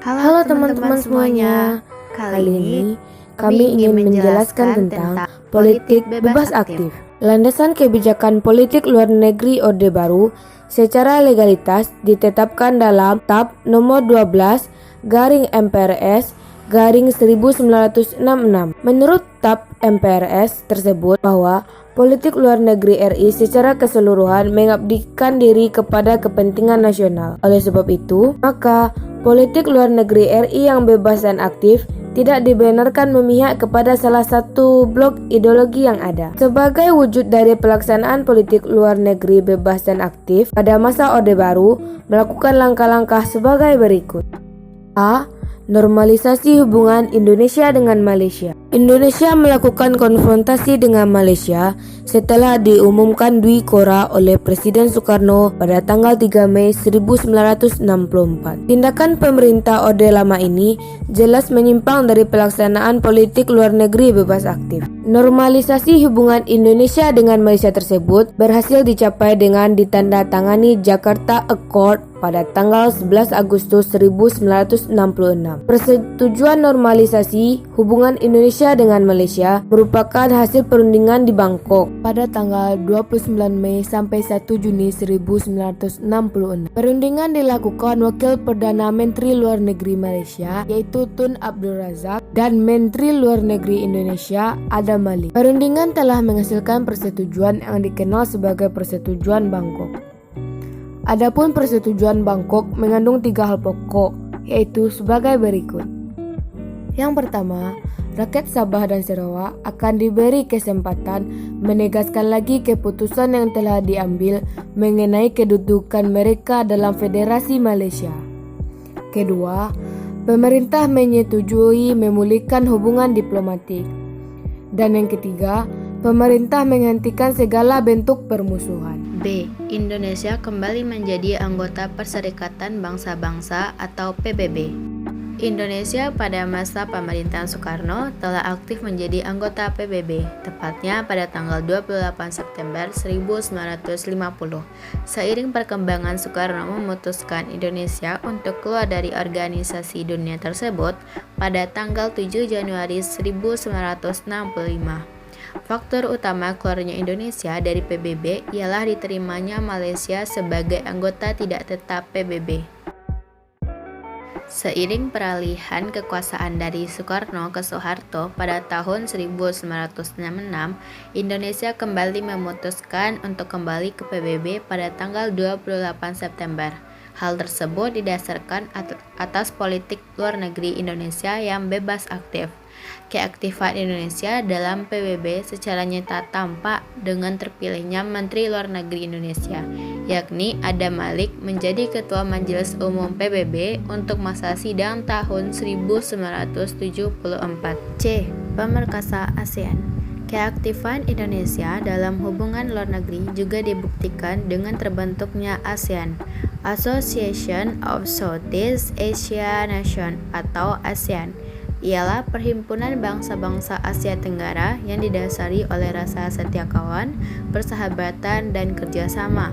Halo teman-teman semuanya. Kali ini kami ingin menjelaskan tentang politik bebas aktif. Landasan kebijakan politik luar negeri Orde Baru secara legalitas ditetapkan dalam TAP nomor 12 garing MPRS garing 1966. Menurut TAP MPRS tersebut bahwa politik luar negeri RI secara keseluruhan mengabdikan diri kepada kepentingan nasional. Oleh sebab itu, maka politik luar negeri RI yang bebas dan aktif tidak dibenarkan memihak kepada salah satu blok ideologi yang ada. Sebagai wujud dari pelaksanaan politik luar negeri bebas dan aktif pada masa Orde Baru, melakukan langkah-langkah sebagai berikut. A. Normalisasi hubungan Indonesia dengan Malaysia. Indonesia melakukan konfrontasi dengan Malaysia setelah diumumkan Dwi Kora oleh Presiden Soekarno pada tanggal 3 Mei 1964. Tindakan pemerintah Orde Lama ini jelas menyimpang dari pelaksanaan politik luar negeri bebas aktif. Normalisasi hubungan Indonesia dengan Malaysia tersebut berhasil dicapai dengan ditandatangani Jakarta Accord pada tanggal 11 Agustus 1966. Persetujuan normalisasi hubungan Indonesia dengan Malaysia merupakan hasil perundingan di Bangkok pada tanggal 29 Mei sampai 1 Juni 1966. Perundingan dilakukan Wakil Perdana Menteri Luar Negeri Malaysia yaitu Tun Abdul Razak dan Menteri Luar Negeri Indonesia Adam Malik. Perundingan telah menghasilkan persetujuan yang dikenal sebagai Persetujuan Bangkok. Adapun persetujuan Bangkok mengandung 3 hal pokok, yaitu sebagai berikut. Yang pertama, rakyat Sabah dan Sarawak akan diberi kesempatan menegaskan lagi keputusan yang telah diambil mengenai kedudukan mereka dalam Federasi Malaysia. Kedua, pemerintah menyetujui memulihkan hubungan diplomatik. Dan yang ketiga, pemerintah menghentikan segala bentuk permusuhan. B. Indonesia kembali menjadi anggota Perserikatan Bangsa-Bangsa atau PBB. Indonesia pada masa pemerintahan Soekarno telah aktif menjadi anggota PBB, tepatnya pada tanggal 28 September 1950. Seiring perkembangan Soekarno memutuskan Indonesia untuk keluar dari organisasi dunia tersebut pada tanggal 7 Januari 1965. Faktor utama keluarnya Indonesia dari PBB ialah diterimanya Malaysia sebagai anggota tidak tetap PBB. Seiring peralihan kekuasaan dari Soekarno ke Soeharto pada tahun 1966, Indonesia kembali memutuskan untuk kembali ke PBB pada tanggal 28 September. Hal tersebut didasarkan atas politik luar negeri Indonesia yang bebas aktif. Keaktifan Indonesia dalam PBB secara nyata tampak dengan terpilihnya Menteri Luar Negeri Indonesia, yakni Adam Malik menjadi Ketua Majelis Umum PBB untuk masa sidang tahun 1974. C. Pemerkasa ASEAN. Keaktifan Indonesia dalam hubungan luar negeri juga dibuktikan dengan terbentuknya ASEAN, Association of Southeast Asia Nations atau ASEAN. Ialah perhimpunan bangsa-bangsa Asia Tenggara yang didasari oleh rasa setia kawan, persahabatan, dan kerjasama.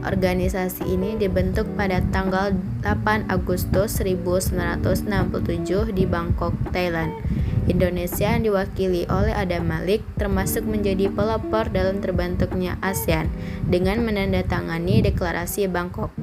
Organisasi ini dibentuk pada tanggal 8 Agustus 1967 di Bangkok, Thailand. Indonesia yang diwakili oleh Adam Malik termasuk menjadi pelopor dalam terbentuknya ASEAN dengan menandatangani Deklarasi Bangkok.